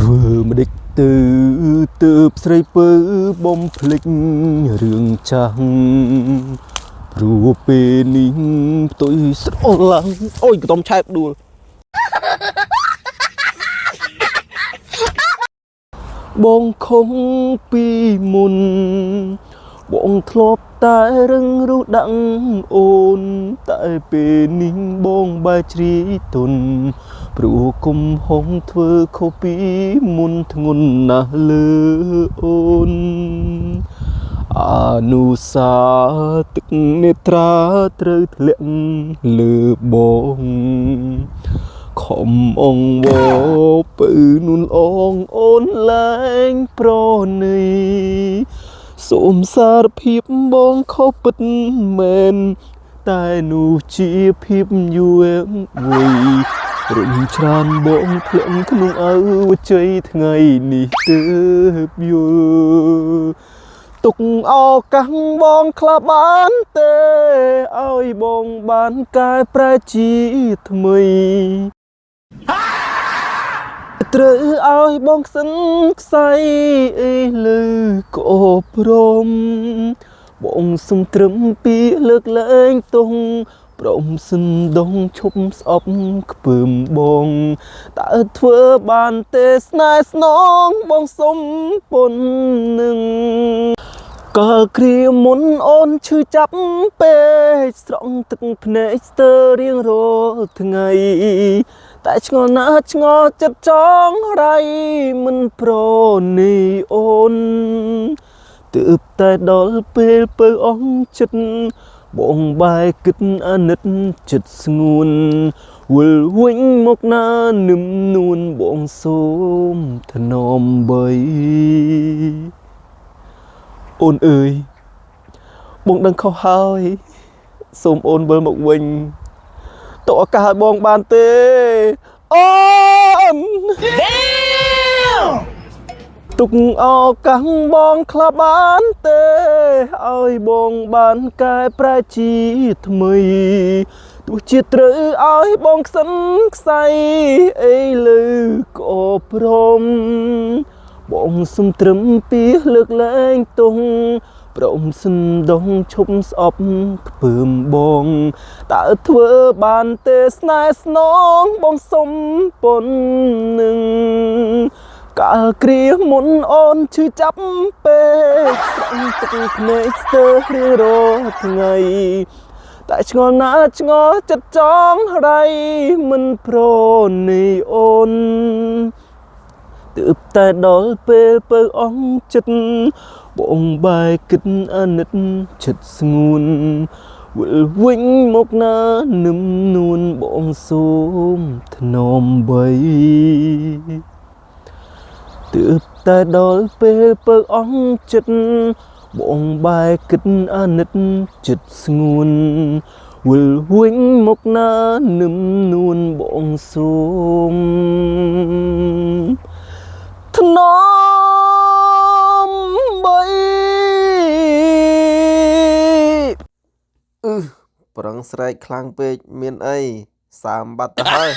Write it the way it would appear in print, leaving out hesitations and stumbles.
ធ្វើម្ដេចទៅទើបស្រីពើបំភ្លេចរឿងចាស់ព្រោះពេលនេះផ្ទុយស្រអល់ឡើងអូយកតំឆែបដួលបងខំពីមុនបងធ្លាប់តែរឹងរូសដាក់អូនតែពេលនេះបងបែរជ្រីទុនព្រោះគុំហងធ្វើខុសពីមុនធ្ងន់ណាស់លើអូនអនុសាទឹកនេត្រាត្រូវធ្លាក់លើបងខំអងវពៅនួនអងអូនលែងប្រណីសូមសារភាពបងខុសពិតមែនតែនោះជាភាពយួរវ័យរុញច្រានបងភ្លឹងក្នុងអើជ័យថ្ងៃនេះទើបយល់ទុកឱកាសបងខ្លះបានទេឲ្យបងបានកែប្រែជាថ្មីត្រូវឲ្យបងខ្សិនខ្សៃអីលើកោព្រមបងសុំត្រឹមពីលើកលែងទងព្រមសិនដងឈប់ស្អប់ខ្ពើមបងតើធ្វើបានទេស្នេហ៍ស្នងបងសុំពុននឹងកាលគ្រាមុនអូនឈឺចាប់ពេកស្រង់ទឹកភ្នែកស្ទើររៀងរាល់ថ្ងៃតែឆ្ងល់ណាស់ឆ្ងល់ចិត្តចង់រៃមិនប្រណីអូនទើបតែដល់ពេលពើអងចិត្តបងបែរគិតអាណិតចិត្តស្ងួនវិលវិញមកណានឹមនួនបងសូមថ្នមបីអូនអើយបងដឹងខុសហើយសូមអូនវិលមកវិញតើឱកាសឲ្យបងបានទេអូនទុកឱកាសបងខ្លះបានទេឲ្យបងបានកែប្រែជាថ្មីទោះជាត្រូវឲ្យបងខ្សិនខ្សៃអីលើក៏ព្រមបងសុំត្រឹមពីលើកលែងទងព្រមសិនដងឈប់ស្អប់ខ្ពើមបងតើធ្វើបានទេស្នេហ៍ស្នងបងសុំពុននឹងកាលគ្រាមុនអូនឈឺចាប់ពេកស្រង់ទឹកភ្នែកស្ទើររៀងរាល់ថ្ងៃតែឆ្ងល់ណាស់ឆ្ងល់ចិត្តចង់រៃមិនប្រណីអូនទើបតែដល់ពេលពើអងចិត្តបងបែរគិតអាណិតចិត្តស្ងួនវិលវិញមកណានឹមនួនបងសូមថ្នមបីទើបតែដល់ពេលពើអងចិត្តបងបែរគិតអាណិតចិត្តស្ងួនវិលវិញមកណានឹមនួនបងសូមថ្នមបីប្រឹងស្រែកខ្លាំងពេកមានអីសាមបាត់ទៅហើយ